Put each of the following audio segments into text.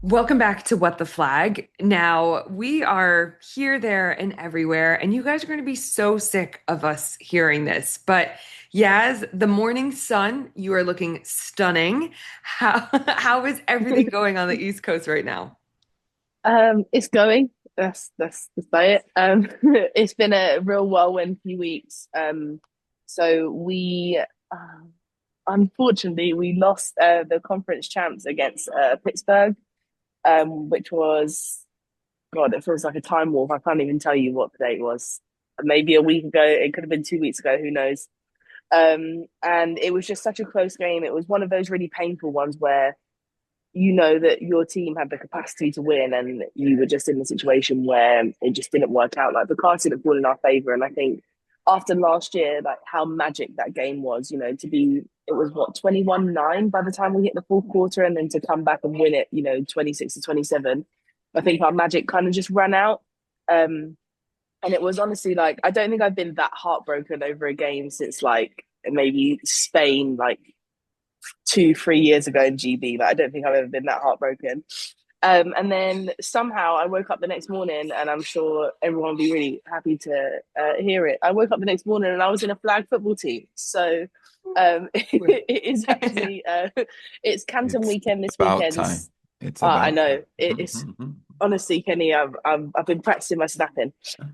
Welcome back to What the Flag. Now, we are here, there, and everywhere, and you guys are going to be so sick of us hearing this. But Yaz, the morning sun, you are looking stunning. How how is everything going on the East Coast right now? It's going. That's about it. It's been a real whirlwind few weeks. So we unfortunately we lost the conference champs against Pittsburgh, which was God. It feels like a time warp. I can't even tell you what the date was. Maybe a week ago. It could have been 2 weeks ago. Who knows? And it was just such a close game. It was one of those really painful ones where you know that your team had the capacity to win and you were just in a situation where it just didn't work out. Like the cards didn't fall in our favor. And I think after last year, like how magic that game was, to be, it was what, 21-9 by the time we hit the fourth quarter, and then to come back and win it, 26-27. I think our magic kind of just ran out. Um, and it was honestly like, I don't think I've been that heartbroken over a game since like maybe Spain, like 2, 3 years ago in GB. Like I don't think I've ever been that heartbroken. And then somehow I woke up the next morning, and I'm sure everyone will be really happy to hear it. I woke up the next morning and I was in a flag football team. So it is actually it's Canton It's weekend this about weekend. time. It's I about know time. it's honestly, Kenny, I've been practicing my snapping.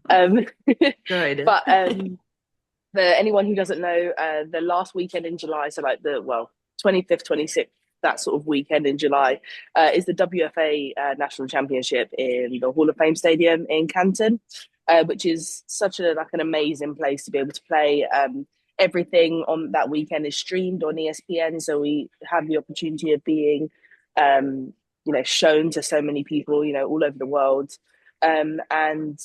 Good. But for anyone who doesn't know, the last weekend in July, so like the 25th, 26th, that sort of weekend in July, is the WFA National Championship in the Hall of Fame Stadium in Canton, which is such an amazing place to be able to play. Everything on that weekend is streamed on ESPN, so we have the opportunity of being, shown to so many people, all over the world. And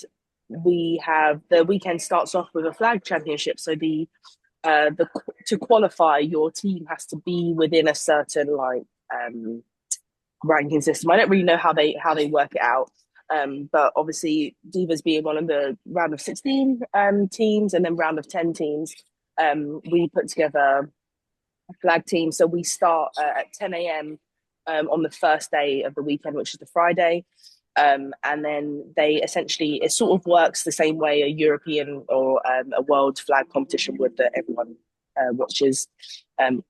we have the weekend starts off with a flag championship. So the to qualify, your team has to be within a certain ranking system. I don't really know how they work it out. But obviously, Divas being one of the round of 16 teams and then round of 10 teams, we put together a flag team. So we start at 10 a.m. On the first day of the weekend, which is the Friday. And then they essentially, it sort of works the same way a European or a world flag competition would, that everyone watches.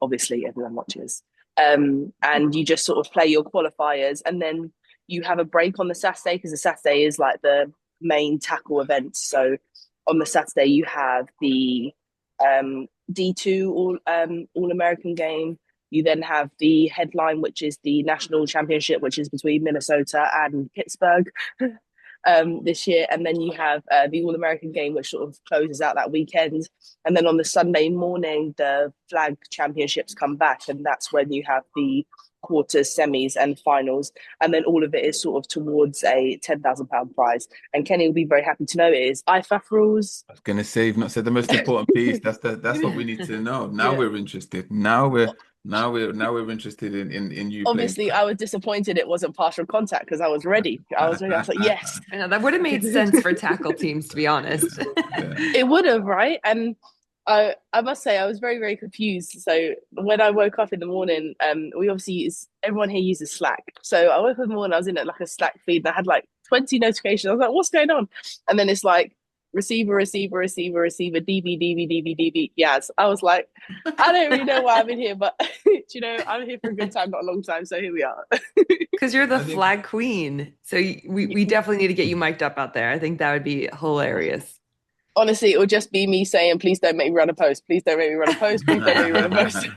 Obviously, everyone watches. And you just sort of play your qualifiers, and then you have a break on the Saturday, because the Saturday is like the main tackle event. So on the Saturday, you have the D2 all American game. You then have the headline, which is the national championship, which is between Minnesota and Pittsburgh this year. And then you have the All American game, which sort of closes out that weekend. And then on the Sunday morning, the flag championships come back. And that's when you have the quarters, semis, and finals. And then all of it is sort of towards a £10,000 prize. And Kenny will be very happy to know it is IFAF rules. I was gonna say you've not said the most important piece. That's what we need to know. Now Yeah. we're interested. Now we're interested in you playing Obviously, I flag. was disappointed it wasn't partial contact, because I was ready. I was ready. I was like, yes. I know that would have made sense for tackle teams, to be honest. Yeah. It would have, right? And I must say I was very, very confused. So when I woke up in the morning, we obviously use, everyone here uses Slack. So I woke up in the morning, I was in like a Slack feed that had like 20 notifications. I was like, what's going on? And then it's like receiver, receiver, receiver, receiver, DB, DB, DB, DB. Yes. I was like, I don't really know why I'm in here, but I'm here for a good time, not a long time. So here we are. Because you're the I think flag queen. So we definitely need to get you mic'd up out there. I think that would be hilarious. Honestly, it would just be me saying, please don't make me run a post. Please don't make me run a post. Please don't make me run a post.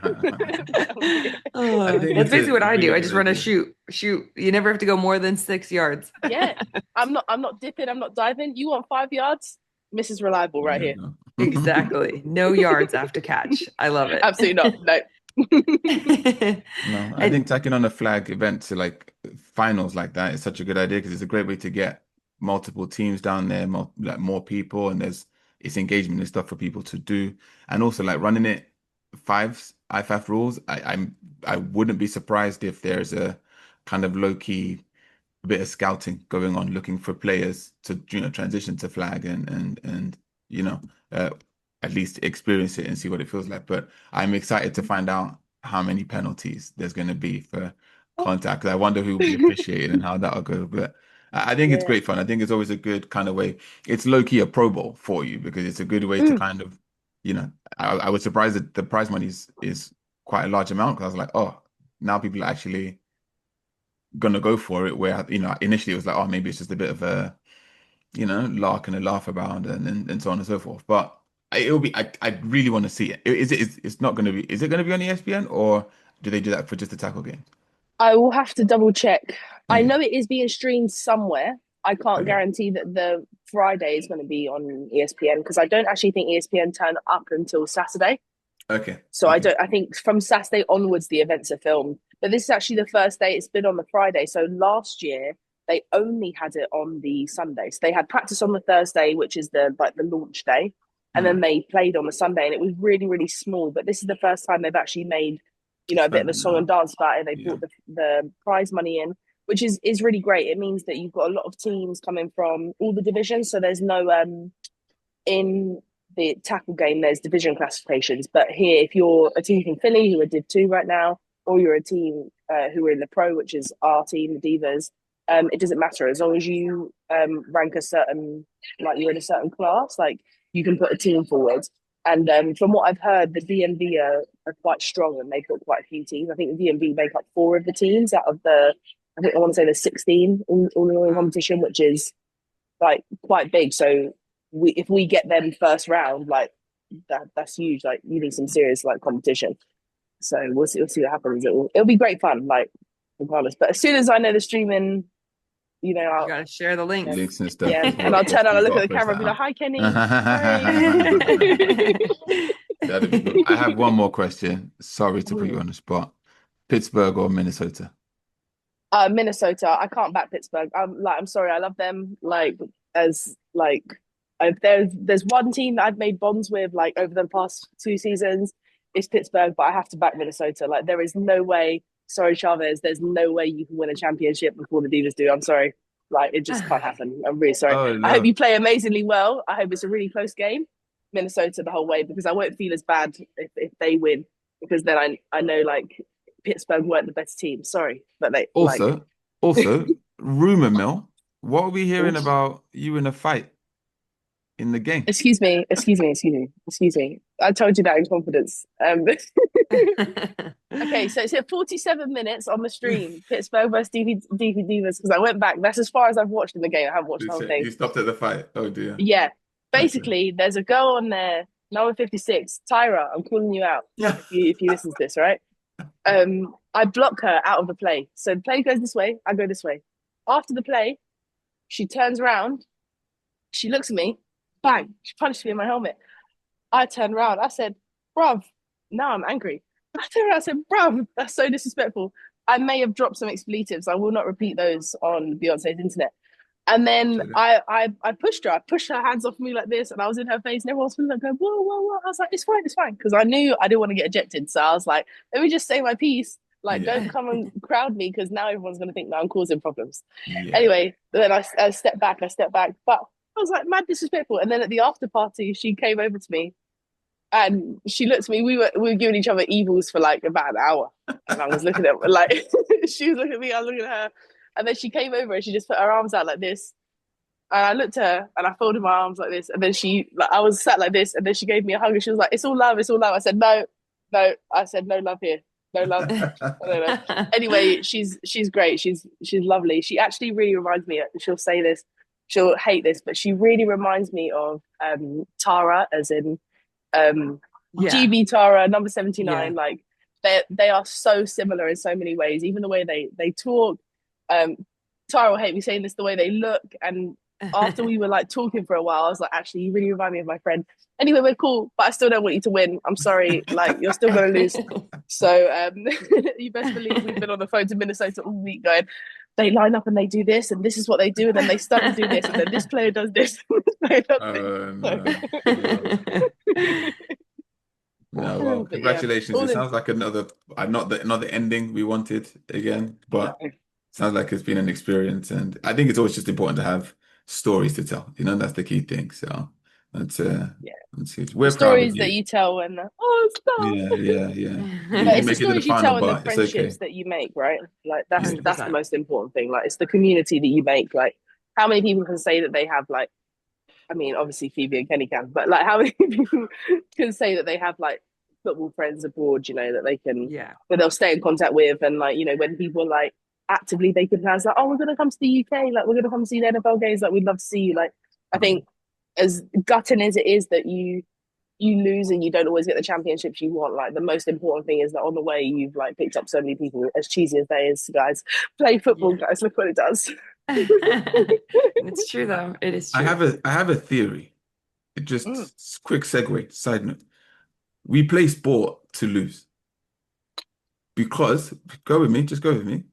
Oh, that's it's basically what a I do. really I good just run a idea. shoot. Shoot. You never have to go more than 6 yards. Yeah. I'm not dipping, I'm not diving. You want 5 yards? Mrs. Reliable right There here. you go. Exactly. No yards after catch. I love Absolutely not. it. No. No, I And think tacking on a flag event to like finals like that is such a good idea because it's a great way to get multiple teams down there, more people, and it's engagement and stuff for people to do. And also like running it fives, IFAF rules. I wouldn't be surprised if there's a kind of low key bit of scouting going on, looking for players to transition to flag and you know uh, at least experience it and see what it feels like. But I'm excited to find out how many penalties there's going to be for contact. 'Cause I wonder who will be officiating and how that'll go. But I think it's Yeah. great fun. I think it's always a good kind of way. It's low key a Pro Bowl for you because it's a good way to Mm. kind of, I was surprised that the prize money is quite a large amount because I was like, oh, now people are actually gonna go for it. Where initially it was like, oh, maybe it's just a bit of a lark and a laugh about and so on and so forth. But it'll be. I really want to see it. It's not gonna be. Is it gonna be on ESPN or do they do that for just the tackle game? I will have to double check. I Okay. know it is being streamed somewhere. I can't Okay. guarantee that the Friday is going to be on ESPN because I don't actually think ESPN turn up until Saturday. Okay. So I Okay. don't. I think from Saturday onwards the events are filmed. But this is actually the first day it's been on the Friday. So last year they only had it on the Sunday. So they had practice on the Thursday, which is the launch day, and then Hmm. they played on the Sunday, and it was really small. But this is the first time they've actually made a bit of a Spending song and now. dance about it. They Yeah. brought the prize money in, which is really great. It means that you've got a lot of teams coming from all the divisions. So there's no in the tackle game, there's division classifications. But here, if you're a team from Philly who are Div 2 right now, or you're a team who are in the Pro, which is our team, the Divas, it doesn't matter. As long as you rank a certain, like you're in a certain class, like you can put a team forward. And from what I've heard, the DMV are quite strong and they've got quite a few teams. I think the DMV make up 4 of the teams out of I think I want to say there's 16 all in the Wow. competition, which is like quite big. So if we get them first round, like that's huge. Like you need some serious like competition. So we'll see what happens. It'll be great fun, like regardless. But as soon as I know the streaming, You I'll gotta share the links. Links and stuff. yeah, and I'll turn around You've and look got at to the post camera that and be like, out. "Hi, Kenny. Hi." That'd be good. I have one more question. Sorry to put you on the spot. Pittsburgh or Minnesota? Minnesota. I can't back Pittsburgh. I'm sorry. I love them. Like as like if there's one team that I've made bonds with like over the past 2 seasons, it's Pittsburgh. But I have to back Minnesota. Like there is no way. Sorry, Chavez. There's no way you can win a championship before the Divas do. I'm sorry. Like it just can't happen. I'm really sorry. Oh I hope no. you play amazingly well. I hope it's a really close game. Minnesota the whole way because I won't feel as bad if they win because then I know like Pittsburgh weren't the best team. Sorry, but they like. Also, also, rumor mill. What are we hearing Oof. about you in a fight in the game? Excuse me. I told you that in confidence. Okay, so it's at 47 minutes on the stream, Pittsburgh versus DV Divas, because I went back. That's as far as I've watched in the game. I haven't watched the whole thing. You stopped at the fight. Oh dear. Yeah, Okay. basically, there's a girl on there, number 56, Tyra. I'm calling you out Yeah. if you listen to this, right? I block her out of the play. So the play goes this way, I go this way. After the play, she turns around, she looks at me, bang, she punched me in my helmet. I turned around, I said, bruv, now I'm angry. I turned around, I said, bruv, that's so disrespectful. I may have dropped some expletives. I will not repeat those on Beyonce's internet. And then I pushed her. I pushed her hands off me like this, and I was in her face, and everyone was like, going, whoa, whoa, whoa. I was like, it's fine, because I knew I didn't want to get ejected. So I was like, let me just say my piece. Like, don't Yeah. come and crowd me, because now everyone's going to think that I'm causing problems. Yeah. Anyway, then I stepped back, but I was like, mad disrespectful. And then at the after party, she came over to me, and she looked at me. We were giving each other evils for like about an hour, and I was looking at like she was looking at me, I was looking at her, and then she came over and she just put her arms out like this, and I looked at her and I folded my arms like this, and then I was sat like this, and then she gave me a hug and she was like, "It's all love, it's all love." I said, "No, no." I said, "No love here, no love." I don't know. Anyway, she's great. She's lovely. She actually really reminds me. She'll say this, she'll hate this, but she really reminds me of Tara, as in Yeah. GB Tara, number 79. Yeah. Like they are so similar in so many ways. Even the way they talk. Tara will hate me saying this. The way they look, and after we were like talking for a while, I was like, actually, you really remind me of my friend. Anyway, we're cool, but I still don't want you to win. I'm sorry, like you're still gonna lose. So you best believe we've been on the phone to Minnesota all week going. They line up and they do this, and this is what they do, and then they stunt and do this, and then this player does this, this player does Oh this. no. No. No, well, But yeah, congratulations. It all in. sounds like another not the ending we wanted again, but sounds like it's been an experience, and I think it's always just important to have stories to tell. That's the key thing. So That's Yeah. that's huge. The We're proud of stories that you. you tell and oh Yeah, stop. yeah, yeah. You But didn't it's the make it to the stories you final, tell and the but it's okay. friendships that you make, right? Like Yeah. that's the 100%. most important thing. Like it's the community that you make. Like how many people can say that they have like I mean, obviously Phoebe and Kenny can, but like how many people can say that they have like football friends abroad, you know, that they can Yeah. that they'll stay in contact with and like, you know, when people like actively making plans like, oh, we're gonna come to the UK, like we're gonna come see the NFL games, like we'd love to see you. Like I think as gutting as it is that you lose and you don't always get the championships you want. Like the most important thing is that on the way you've like picked up so many people. As cheesy as that is, guys, play football, Yeah. guys. Look what it does. It's true though. It is I true. have a theory. It Mm. just quick segue, side note. We play sport to lose because go with me, just go with me.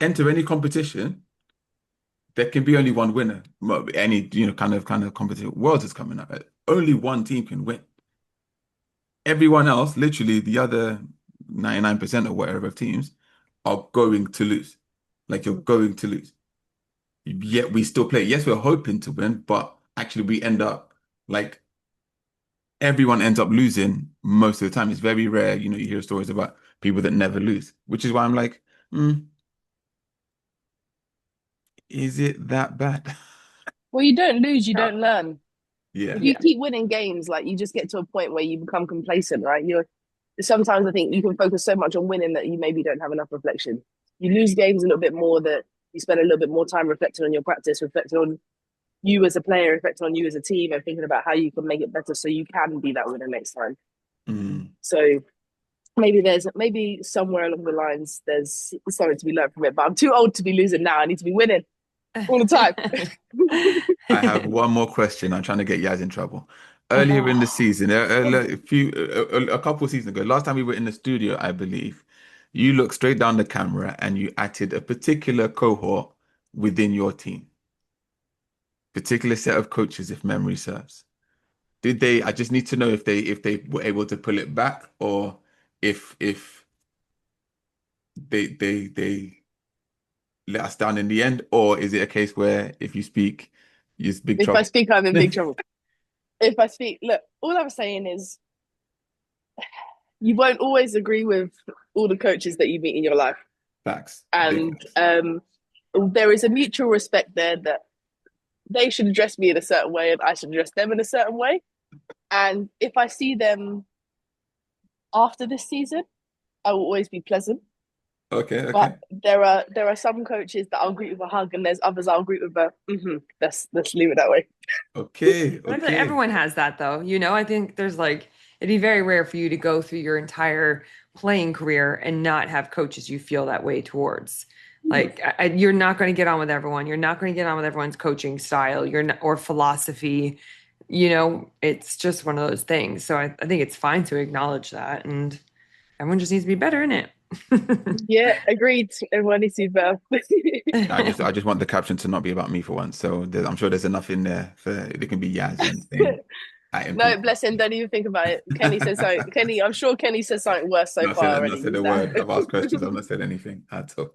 Enter any competition, there can be only one winner. Well, any kind of competition. Worlds is coming up. Only one team can win. Everyone else, literally the other 99% or whatever of teams, are going to lose. Like you're going to lose. Yet we still play. Yes, we're hoping to win, but actually we end up like everyone ends up losing most of the time. It's very rare, you hear stories about people that never lose, which is why I'm like, hmm, is it that bad? Well, you don't lose, you Yeah. don't learn. Yeah. If you Yeah. keep winning games, like you just get to a point where you become complacent, right? You're sometimes I think you can focus so much on winning that you maybe don't have enough reflection. You lose games a little bit more that you spend a little bit more time reflecting on your practice, reflecting on you as a player, reflecting on you as a team, and thinking about how you can make it better so you can be that winner next time. Mm. So maybe somewhere along the lines there's something to be learned from it. But I'm too old to be losing now. I need to be winning all the time. I have one more question. I'm trying to get Yaz in trouble. Earlier in the Oh, season, a couple of seasons ago, last time we were in the studio, I believe, you looked straight down the camera and you added a particular cohort within your team, particular set of coaches, if memory serves. Did they? I just need to know if they were able to pull it back or if they let us down in the end, or is it a case where if you speak, it's big if I trouble? speak, I'm in big trouble. If I speak, look, all I'm saying is you won't always agree with all the coaches that you meet in your life. Facts, big And facts. there is a mutual respect there that they should address me in a certain way and I should address them in a certain way. And if I see them after this season, I will always be pleasant. Okay, But okay. there are some coaches that I'll greet with a hug, and there's others I'll greet with a let's leave it that way. Okay, I feel like okay. everyone has that though. I think there's like it'd be very rare for you to go through your entire playing career and not have coaches you feel that way towards. Like you're not going to get on with everyone. You're not going to get on with everyone's coaching style. You're not, or philosophy. It's just one of those things. So I think it's fine to acknowledge that, and everyone just needs to be better in it. Yeah, agreed. Everyone needs to be better. I just want the caption to not be about me for once. So I'm sure there's enough in there for it can be Yaz and saying at No, people. bless him. Don't even think about it. Kenny says so. Kenny, I'm sure Kenny says something worse so Not said far not already. said He's a that. word. I've asked questions. I've not said anything at all.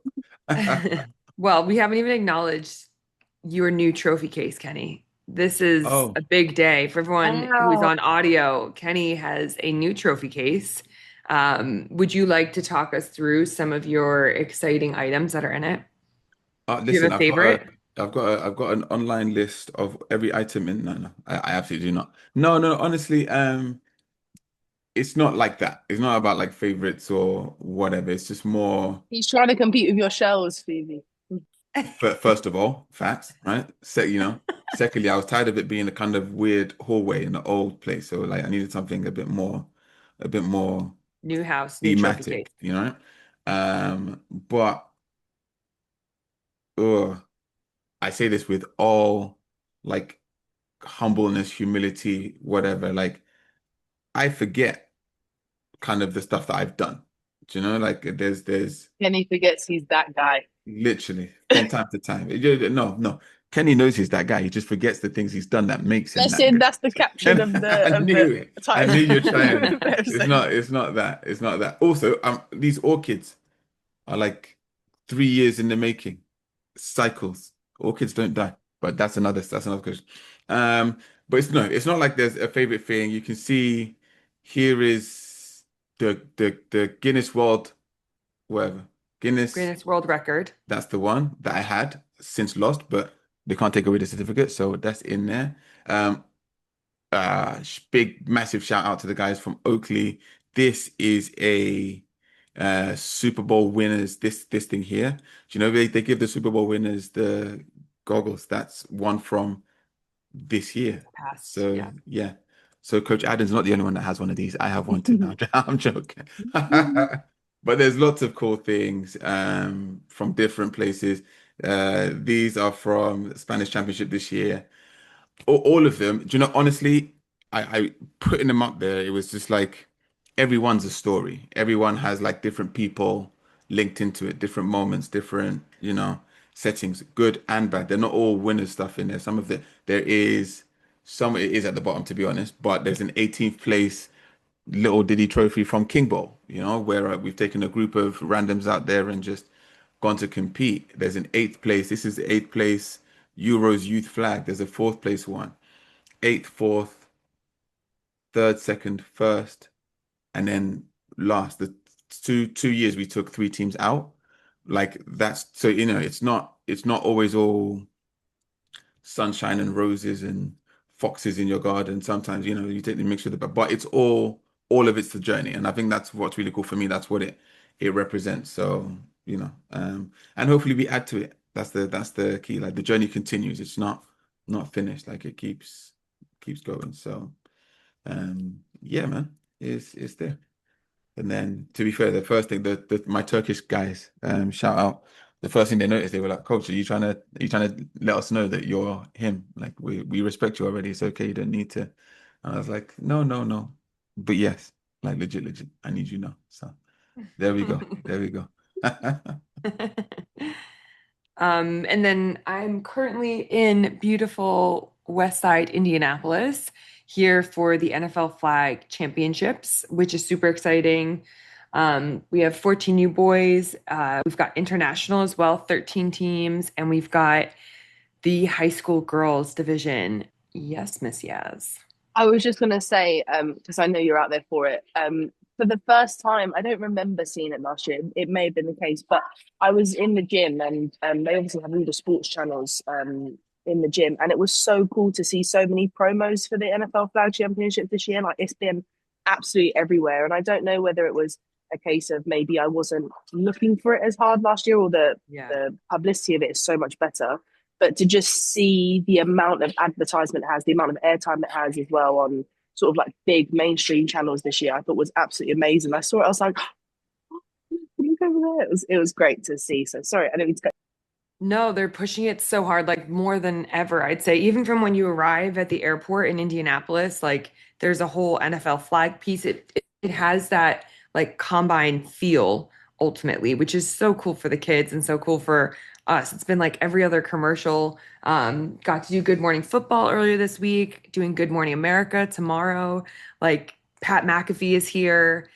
Well, we haven't even acknowledged your new trophy case, Kenny. This is Oh, a big day for everyone who is Wow. on audio. Kenny has a new trophy case. Would you like to talk us through some of your exciting items that are in it? Do you listen, have a favorite? I've got an online list of every item in. No, no, I absolutely do not. No, no, honestly, it's not like that. It's not about like favorites or whatever. It's just more. He's trying to compete with your shells, Phoebe. First of all, facts, right? Secondly, I was tired of it being a kind of weird hallway in the old place. So like I needed something a bit more New house, new trophy case. thematic. But I say this with all like humbleness, humility, whatever. Like I forget kind of the stuff that I've done. Do you know? Like there's Kenny forgets he's that guy. literally from time to time. No, no. Kenny knows he's that guy. He just forgets the things he's done that makes him that Listen, guy. that's the caption And of I the knew it. I title knew you're of trying. the It's episode. not. It's not that. It's not that. Also, these orchids are like 3 years in the making. Cycles. Orchids don't die. But that's another question. but it's no, it's not like there's a favorite thing. You can see here is the Guinness World, whatever. Guinness, Guinness World Record. that's the one that I had since lost, but they can't take away the certificate, so that's in there. Um, big massive shout out to the guys from Oakley. This is a Super Bowl winners. This thing here. Do you know they give the Super Bowl winners the goggles? That's one from this year. Past, So yeah. yeah. So Coach Adam's not the only one that has one of these. I have one too. No, I'm joking. But there's lots of cool things from different places. These are from Spanish Championship this year. All of them. Do you know, honestly, I putting them up there, it was just like everyone's a story. Everyone has like different people linked into it, different moments, different, settings, good and bad. They're not all winner stuff in there. Some of there is some it is at the bottom to be honest, but there's an 18th place little Diddy trophy from King Bowl, where we've taken a group of randoms out there and just gone to compete. There's an eighth place. This is the eighth place Euros youth flag. There's a fourth place one, eighth, fourth, third, second, first, and then last. The two years we took three teams out. Like that's so it's not always all sunshine and roses and foxes in your garden. Sometimes, you take the mixture of the, but it's all of it's the journey. And I think that's what's really cool for me. That's what it represents. So, and hopefully we add to it. That's the key. Like the journey continues. It's not finished. Like it keeps going. So, yeah, man, it's there. And then, to be fair, the first thing my Turkish guys, shout out. The first thing they noticed, they were like, "Coach, are you trying to let us know that you're him? Like we respect you already. It's okay. You don't need to." And I was like, "No, no, no, but yes, like legit, legit. I need you now." So there we go. There we go. And then I'm currently in beautiful West Side, Indianapolis, here for the NFL Flag Championships, which is super exciting. We have 14 new boys. We've got international as well, 13 teams, and we've got the high school girls division. Yes, Miss Yaz. I was just gonna say, because I know you're out there for it. For the first time, I don't remember seeing it last year. It may have been the case, but I was in the gym, and they obviously have all the sports channels in the gym, and it was so cool to see so many promos for the NFL Flag Championship this year. Like it's been absolutely everywhere, and I don't know whether it was a case of maybe I wasn't looking for it as hard last year, or the Yeah. the publicity of it is so much better, but to just see the amount of advertisement it has, the amount of airtime it has as well on sort of like big mainstream channels this year, I thought was absolutely amazing. I saw it, I was like, look over there. It was great to see. So sorry, I didn't mean to go. No, they're pushing it so hard, like more than ever, I'd say. Even from when you arrive at the airport in Indianapolis, like there's a whole NFL flag piece. It has that like combine feel ultimately, which is so cool for the kids and so cool for us. It's been like every other commercial. Got to do Good Morning Football earlier this week, doing Good Morning America tomorrow. Like Pat McAfee is here.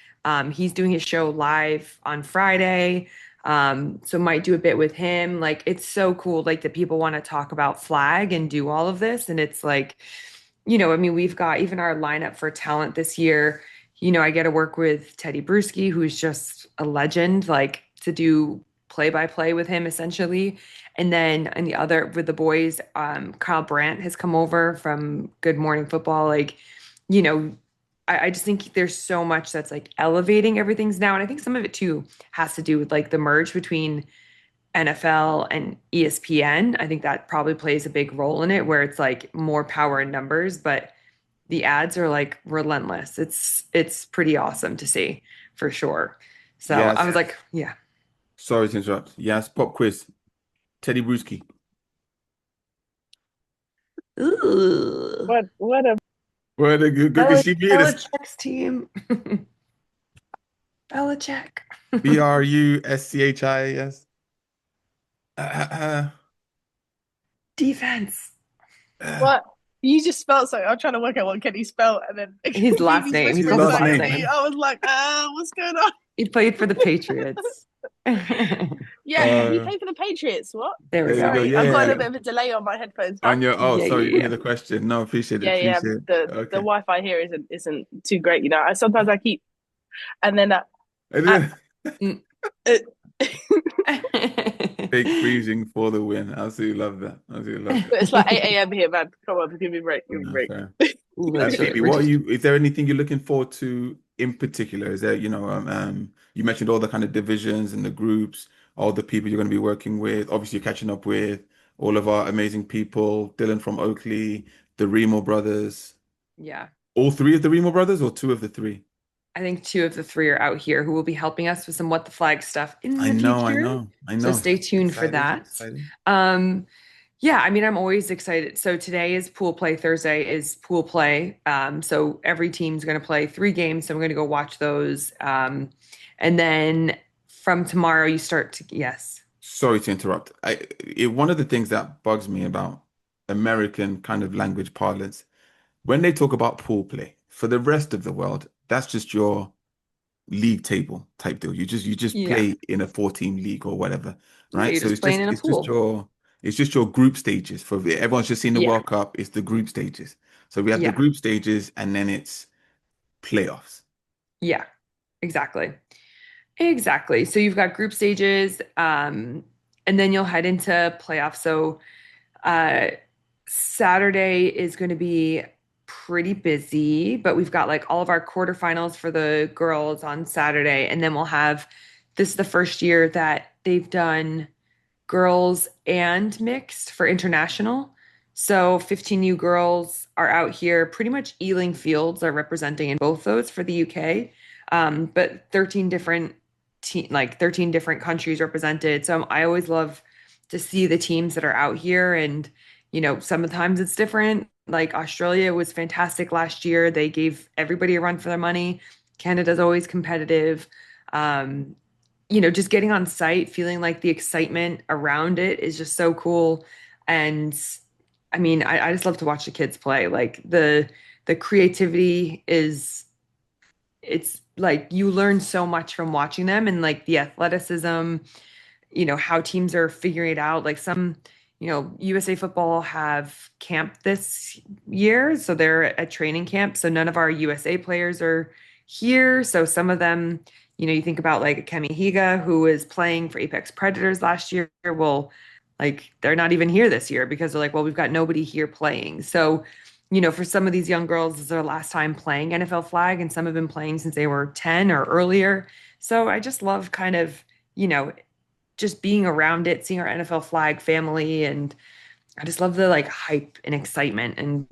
He's doing his show live on Friday. So might do a bit with him. Like it's so cool, like that people want to talk about flag and do all of this. And it's like, I mean, we've got even our lineup for talent this year. I get to work with Teddy Bruschi, who's just a legend, like to do play by play with him essentially. And then and the other with the boys, Kyle Brandt has come over from Good Morning Football. Like, you know, I just think there's so much that's like elevating everything's now. And I think some of it too has to do with like the merge between NFL and ESPN. I think that probably plays a big role in it where it's like more power in numbers, but the ads are like relentless. It's pretty awesome to see for sure. So I Yes. was like, yeah. Sorry to interrupt. Yes, pop quiz. Teddy Bruschi. Ooh. What a Well, good because she beat us. Belichick's team. Belichick. Bruschis. Uh, Defense. uh, what you just spelled something. I'm trying to work out what Kenny spelled, and then His last Phoebe's name. He his whispering spells his last something last to name. me. name. I was like, what's going on? He played for the Patriots. Yeah, we Uh, play for the Patriots. What? There we there you go. go. Sorry, I've got a Yeah. little bit of a delay on my headphones. Huh? On your, oh, Yeah, sorry, you yeah, didn't yeah. hear the question. No, appreciate it. Yeah, yeah. Appreciate it. The Okay. Wi-Fi here isn't too great. I sometimes I keep and then I, And Mm. uh, fake freezing for the win. Absolutely love that. Absolutely love that. but it's like 8 a.m. here, man. Come on, give me a break. Give me a No, break. fair. Literally, Phoebe, we're what are just you, is there anything you're looking forward to in particular? Is there, you mentioned all the kind of divisions and the groups, all the people you're going to be working with. Obviously, you're catching up with all of our amazing people, Dylan from Oakley, the Remo brothers, yeah. all three of the Remo brothers or two of the three? I think two of the three are out here who will be helping us with some What the Flag stuff in I the know, I future. know, I So know. stay tuned for Exciting, that. exciting. Um, yeah, I mean, I'm always excited. So today is pool play. Thursday is pool play. So every team's going to play 3 games. So I'm going to go watch those. And then from tomorrow, you start to, yes. Sorry to interrupt. One of the things that bugs me about American kind of language parlance, when they talk about pool play, for the rest of the world, that's just your league table type deal. You just Yeah. play in a 14 league or whatever, Yeah, right? you're So just playing in a pool. it's just your group stages for everyone's just seen the Yeah. World Cup. It's the group stages. So we have the Yeah. group stages and then it's playoffs. Yeah. Exactly. Exactly. So you've got group stages, and then you'll head into playoffs. So Uh, Saturday is going to be pretty busy, but we've got like all of our quarterfinals for the girls on Saturday, and then we'll have this is the first year that they've done girls and mixed for international. So 15U girls are out here. Pretty much Ealing Fields are representing in both those for the UK. But 13 different countries represented. So I always love to see the teams that are out here and sometimes it's different. Like Australia was fantastic last year. They gave everybody a run for their money. Canada's always competitive. Um, just getting on site, feeling like the excitement around it is just so cool. And I mean, I just love to watch the kids play. Like the creativity is it's like you learn so much from watching them and like the athleticism, how teams are figuring it out. Like USA football have camp this year, so they're at training camp. So none of our USA players are here. So some of them, you think about like Kemi Higa, who was playing for Apex Predators last year. Well, like they're not even here this year because they're like, well, we've got nobody here playing. So, for some of these young girls, this is their last time playing NFL flag, and some have been playing since they were 10 or earlier. So I just love kind of, you know, just being around it, seeing our NFL flag family, and I just love the like hype and excitement. And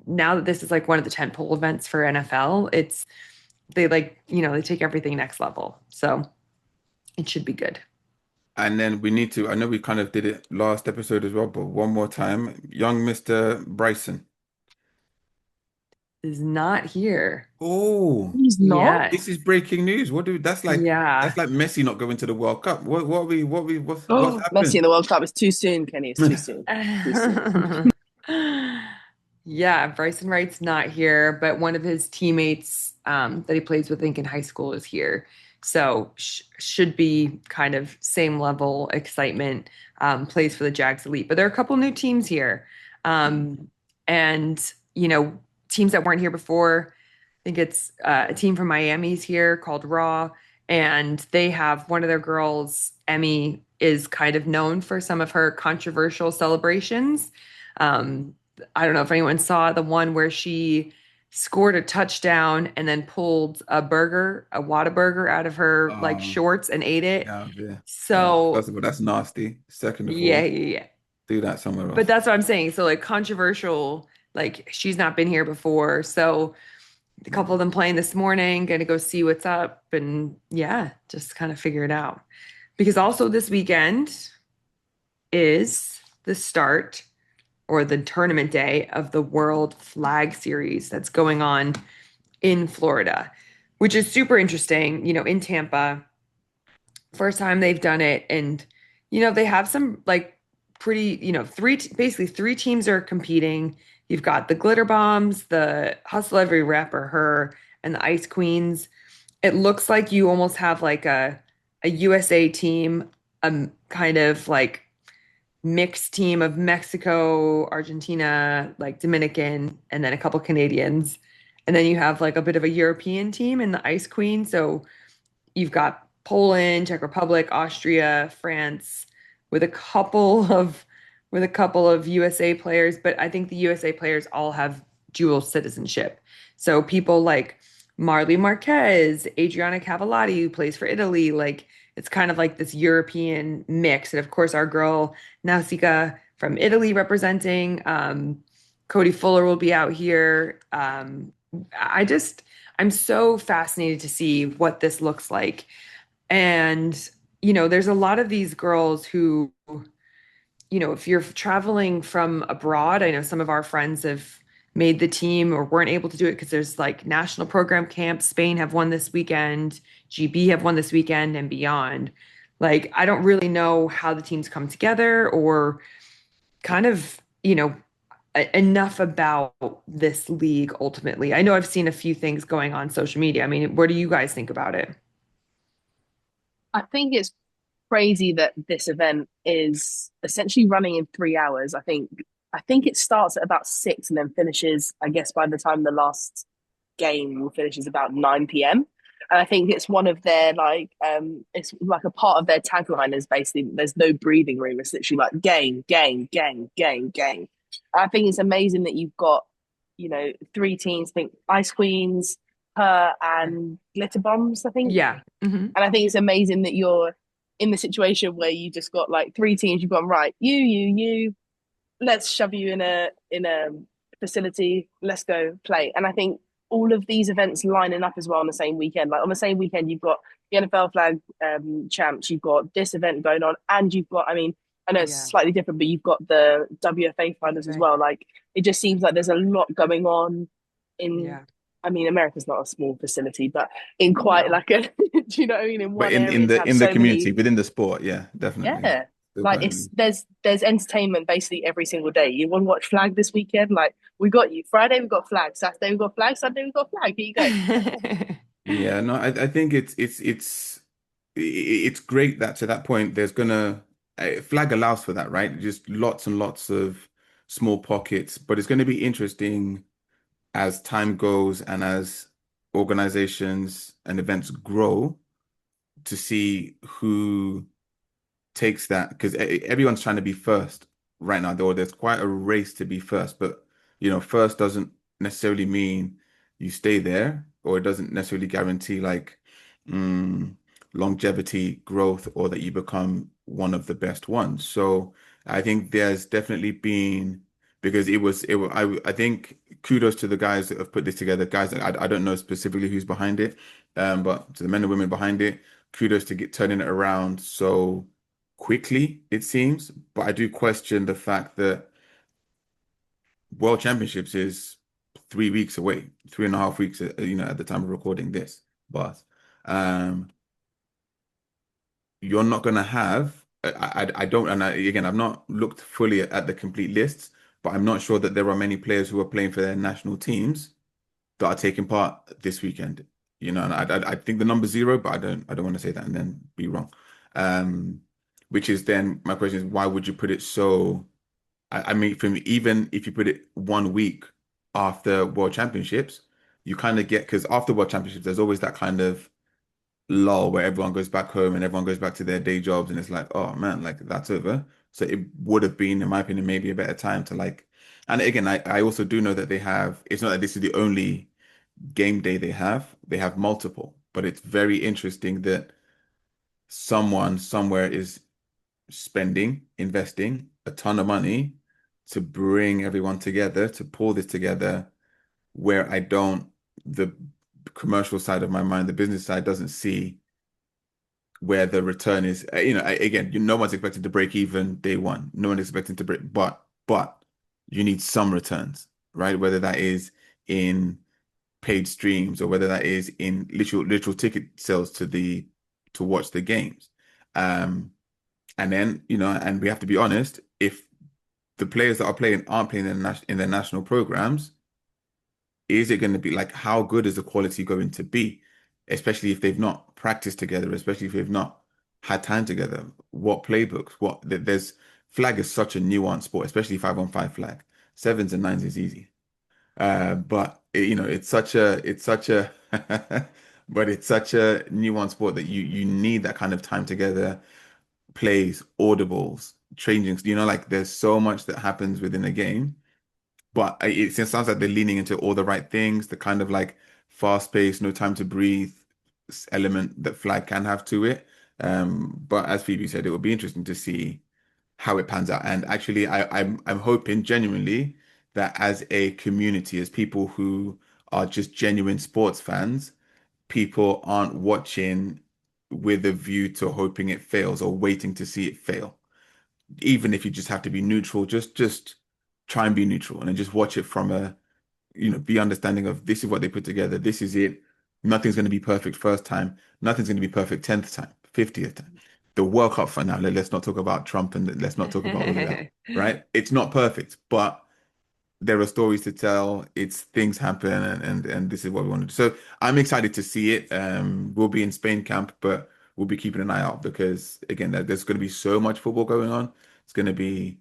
now that this is like one of the tentpole events for NFL, it's they like, they take everything next level. So it should be good. And then we need to, I know we kind of did it last episode as well, but one more time. Young Mr. Bryson. Is not here. Oh, He's not. this Yes. is breaking news. What do that's Yeah. like Messi not going to the World Cup. What's Oh, Messi in happened? the World Cup is too soon, Kenny. It's too soon. Too soon. Yeah, Bryson Wright's not here, but one of his teammates that he plays with, I think, in high school is here. So should be kind of same level excitement, plays for the Jags Elite. But there are a couple new teams here. And, teams that weren't here before. I think it's a team from Miami's here called Raw, and they have one of their girls, Emmy, is kind of known for some of her controversial celebrations. Um, I don't know if anyone saw the one where she scored a touchdown and then pulled a Whataburger out of her like Oh, shorts and ate it. yeah, yeah. First So of all, that's nasty. Second of yeah, all, yeah, yeah. do that somewhere But else. that's what I'm saying. So like controversial, like she's not been here before. So a couple of them playing this morning, gonna go see what's up and yeah, just kind of figure it out. Because also this weekend is the start or the tournament day of the World Flag Series that's going on in Florida, which is super interesting, in Tampa. First time they've done it. And, they have some like pretty, basically three teams are competing. You've got the Glitter Bombs, the Hustle Every Rep or Her, and the Ice Queens. It looks like you almost have like a a USA team, kind of like mixed team of Mexico, Argentina, like Dominican, and then a couple Canadians. And then you have like a bit of a European team in the Ice Queen. So you've got Poland, Czech Republic, Austria, France, with a couple of USA players, but I think the USA players all have dual citizenship. So people like Marley Marquez, Adriana Cavallati, who plays for Italy, like it's kind of like this European mix. And of course, our girl Nausicaa from Italy representing. Cody Fuller will be out here. I just I'm so fascinated to see what this looks like. And, there's a lot of these girls who, if you're traveling from abroad, I know some of our friends have made the team or weren't able to do it because there's like national program camps. Spain have one this weekend, GB have one this weekend, and beyond. Like, I don't really know how the teams come together or kind of, enough about this league ultimately. I know I've seen a few things going on social media. I mean, what do you guys think about it? I think it's crazy that this event is essentially running in 3 hours. I think it starts at about 6 and then finishes, I guess, by the time the last game finishes about 9 p.m. And I think it's one of their it's like a part of their tagline is basically there's no breathing room. It's literally like game, game, game, game, game. I think it's amazing that you've got, three teams, I think Ice Queens, her and Glitter Bombs, I think. Yeah. And I think it's amazing that you're in the situation where you just got like three teams. You've gone right, you. Let's shove you in a facility. Let's go play. And I think all of these events lining up as well on the same weekend. Like on the same weekend, you've got the NFL flag champs. You've got this event going on, and you've got. I mean, I know it's Yeah. slightly different, but you've got the WFA finals as Okay. well. Like it just seems like there's a lot going on in. Yeah. I mean, America's not a small facility, but in quite No. like a, do you know what I mean? In But one in area to have in the so community many, within the sport, yeah, definitely. yeah. Still Like quite it's heavy. there's entertainment basically every single day. You want to watch flag this weekend? Like we got you. Friday we got flag. Saturday we got flag. Sunday we got flag. Here you go. Yeah, no, I think it's great that to that point there's gonna flag allows for that, right? Just lots and lots of small pockets, but it's going to be interesting as time goes and as organizations and events grow to see who takes that because everyone's trying to be first right now. Though there's quite a race to be first, but first doesn't necessarily mean you stay there, or it doesn't necessarily guarantee like mm, longevity, growth, or that you become one of the best ones. So I think there's definitely been because I think kudos to the guys that have put this together. Guys, I don't know specifically who's behind it, but to the men and women behind it, kudos to get turning it around so quickly, it seems, but I do question the fact that World Championships is 3 weeks away, 3.5 weeks, at the time of recording this. But um, you're not going to have, I don't, and again, I've not looked fully at the complete lists, but I'm not sure that there are many players who are playing for their national teams that are taking part this weekend. And I think the number's zero, but I don't want to say that and then be wrong. Um, which is then my question is why would you put it so? I mean, for me, even if you put it 1 week after World Championships, you kind of get because after World Championships, there's always that kind of lull where everyone goes back home and everyone goes back to their day jobs, and it's like, oh man, like that's over. So it would have been, in my opinion, maybe a better time to like. And again, I also do know that they have. It's not that this is the only game day they have. They have multiple, but it's very interesting that someone somewhere is investing a ton of money to bring everyone together, to pull this together, where the commercial side of my mind, the business side doesn't see where the return is. Again, no one's expecting to break even day one. No one's expecting to break, but you need some returns, right? Whether that is in paid streams or whether that is in literal ticket sales to watch the games. And then, and we have to be honest, if the players that are playing aren't playing in their national programs, is it going to be like how good is the quality going to be? Especially if they've not practiced together, especially if they've not. had time together, what playbooks, there's flag is such a nuanced sport, especially 5-on-5 flag. Sevens and nines is easy. But it's such a but it's such a nuanced sport that you need that kind of time together, plays, audibles, changing, like there's so much that happens within a game. But it sounds like they're leaning into all the right things, the kind of like fast pace, no time to breathe element that flag can have to it. But as Phoebe said, it will be interesting to see how it pans out. And actually, I'm hoping genuinely that as a community, as people who are just genuine sports fans, people aren't watching with a view to hoping it fails or waiting to see it fail. Even if you just have to be neutral, just try and be neutral and then just watch it from a, be understanding of this is what they put together. This is it. Nothing's going to be perfect first time. Nothing's going to be perfect 10th time, 50th time. The World Cup for now, let's not talk about Trump and let's not talk about all of that, right? It's not perfect, but there are stories to tell. It's things happen, and this is what we want to do. So I'm excited to see it. We'll be in Spain camp, but we'll be keeping an eye out because again, there's going to be so much football going on. It's going to be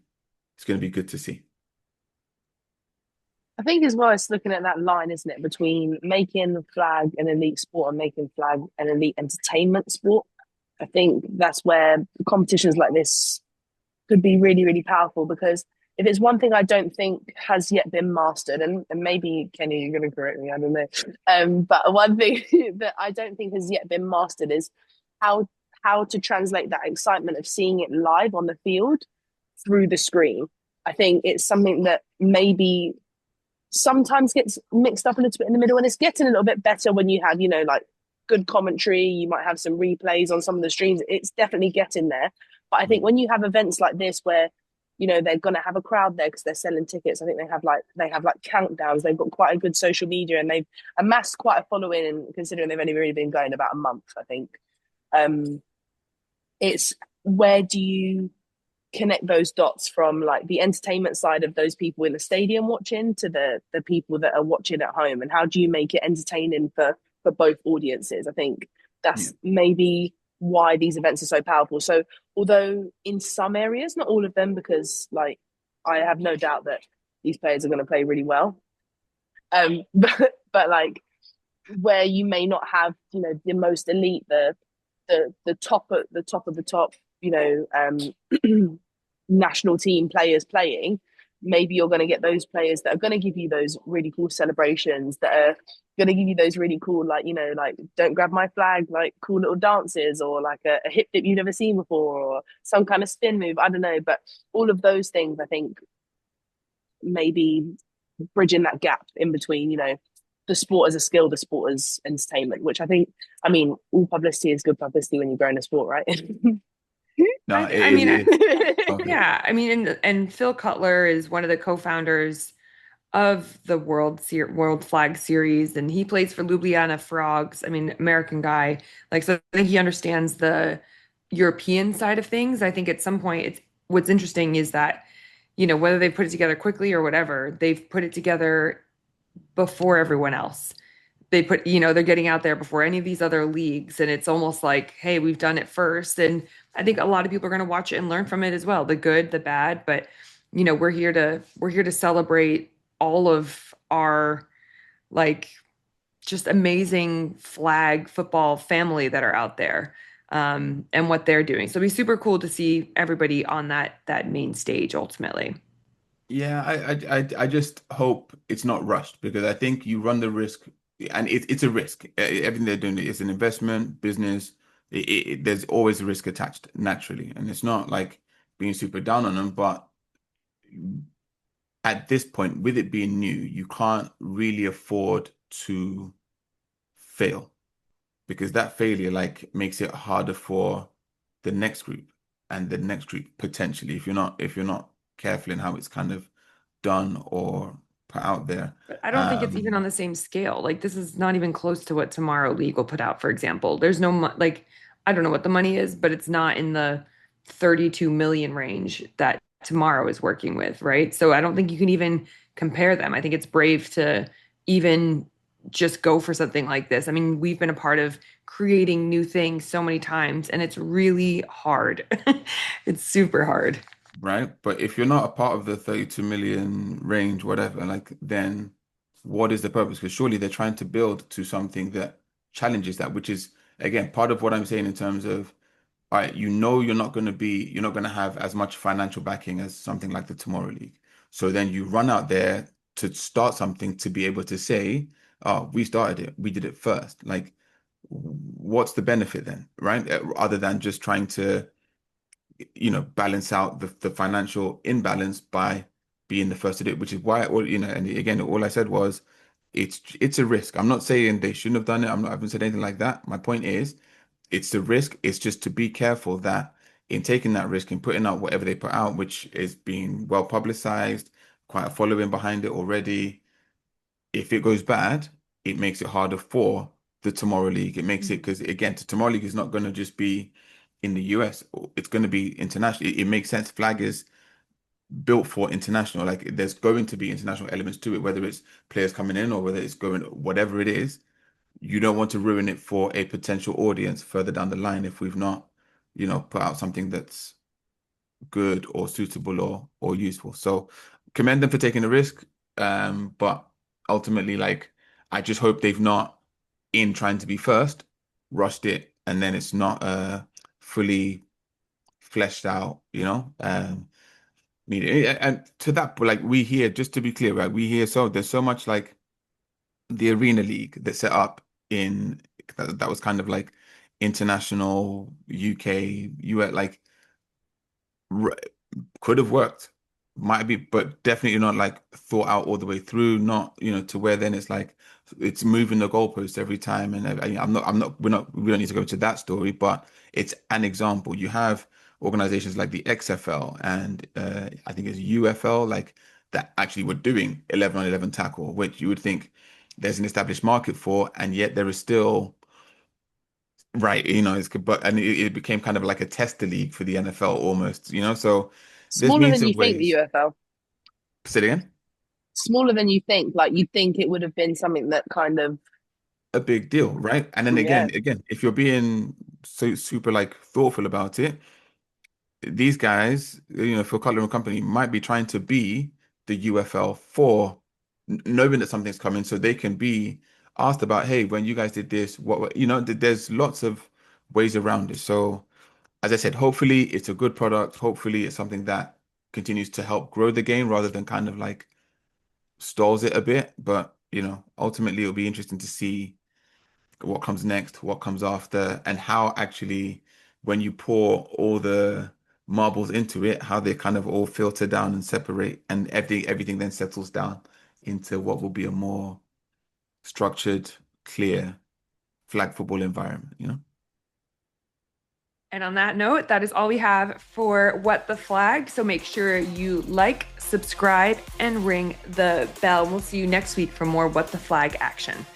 it's going to be good to see. I think as well, it's looking at that line, isn't it, between making flag an elite sport and making flag an elite entertainment sport. I think that's where competitions like this could be really, really powerful because if it's one thing I don't think has yet been mastered, and maybe Kenny, you're going to correct me, I don't know. But one thing that I don't think has yet been mastered is how how to translate that excitement of seeing it live on the field through the screen. I think it's something that maybe sometimes gets mixed up a little bit in the middle, and it's getting a little bit better when you have, like good commentary. You might have some replays on some of the streams. It's definitely getting there. But I think when you have events like this where they're going to have a crowd there because they're selling tickets. I think they have like countdowns. They've got quite a good social media and they've amassed quite a following. And considering they've only really been going about a month, I think um, it's where do you connect those dots from like the entertainment side of those people in the stadium watching to the people that are watching at home, and how do you make it entertaining for both audiences? I think Yeah. that's maybe why these events are so powerful. So although in some areas, not all of them, because like I have no doubt that these players are going to play really well, but like where you may not have the most elite, the top of the top, national team players playing, maybe you're going to get those players that are going to give you those really cool celebrations, that are going to give you those really cool, like like don't grab my flag, like cool little dances, or like a hip dip you've never seen before, or some kind of spin move, I don't know. But all of those things, I think, maybe bridging that gap in between, the sport as a skill, the sport as entertainment, which I think, I mean, all publicity is good publicity when you're growing a sport, right? No, I, it I is. mean, It is. Okay. yeah, I mean, and Phil Cutler is one of the co-founders of the World Flag Series, and he plays for Ljubljana Frogs. I mean, American guy. Like, so I think he understands the European side of things. I think at some point, it's what's interesting is that, whether they put it together quickly or whatever, they've put it together before everyone else. They're getting out there before any of these other leagues, and it's almost like, hey, we've done it first. And I think a lot of people are going to watch it and learn from it as well, the good, the bad. But, we're here to celebrate all of our like just amazing flag football family that are out there, and what they're doing. So it'd be super cool to see everybody on that main stage ultimately. Yeah, I just hope it's not rushed because I think you run the risk, and it's a risk. Everything they're doing is an investment, business. There's always a risk attached naturally, and it's not like being super down on them, but at this point, with it being new, you can't really afford to fail because that failure like makes it harder for the next group and the next group potentially if you're not careful in how it's kind of done or put out there. But I don't think it's even Um, on the same scale. Like this is not even close to what Tomorrow League will put out, for example. There's no like I don't know what the money is, but it's not in the 32 million range that Tomorrow is working with, right? So I don't think you can even compare them. I think it's brave to even just go for something like this. I mean, we've been a part of creating new things so many times, and it's really hard. It's super hard. right? But if you're not a part of the 32 million range, whatever, like then what is the purpose? Because surely they're trying to build to something that challenges that, which is again part of what I'm saying in terms of, all right, you're not going to have as much financial backing as something like the Tomorrow League. So then you run out there to start something to be able to say, oh, we started it, we did it first. Like, what's the benefit then, right? Other than just trying to balance out the financial imbalance by being the first to do it, which is why, and again, all I said was it's a risk. I'm not saying they shouldn't have done it. I haven't said anything like that. My point is, it's the risk. It's just to be careful that in taking that risk and putting out whatever they put out, which is being well publicized, quite a following behind it already. If it goes bad, it makes it harder for the Tomorrow League. It makes it because again, the Tomorrow League is not going to just be in the US. It's going to be international. It makes sense. Flag is built for international. Like there's going to be international elements to it, whether it's players coming in or whether it's going, whatever it is. You don't want to ruin it for a potential audience further down the line if we've not, put out something that's good or suitable or useful. So commend them for taking the risk. But ultimately, like I just hope they've not, in trying to be first, rushed it and then it's not fully fleshed out, media. And to that, like we hear, just to be clear, right? We hear there's so much like the Arena League that set up in that was kind of like international UK, US, like could have worked, might be, but definitely not like thought out all the way through. Not to where then it's like it's moving the goalpost every time. And we don't need to go into that story, but it's an example. You have organizations like the XFL and I think it's UFL, like that actually were doing 11 on 11 tackle, which you would think there's an established market for, and yet there is still. Right, it became kind of like a tester league for the NFL almost. So there's Smaller means than you and think, the ways. UFL. Say it again. Smaller than you think. Like you'd think it would have been something that kind of, A big deal, right? And then yeah. again, if you're being so super like thoughtful about it, these guys, for Cutler and Company, might be trying to be the UFL for knowing that something's coming, so they can be asked about, hey, when you guys did this, there's lots of ways around it. So as I said, hopefully it's a good product. Hopefully it's something that continues to help grow the game rather than kind of like stalls it a bit. But, ultimately it'll be interesting to see what comes next, what comes after, and how actually, when you pour all the marbles into it, how they kind of all filter down and separate, and everything then settles down into what will be a more structured, clear flag football environment. And on that note, that is all we have for What the Flag. So make sure you like, subscribe, and ring the bell. We'll see you next week for more What the Flag action.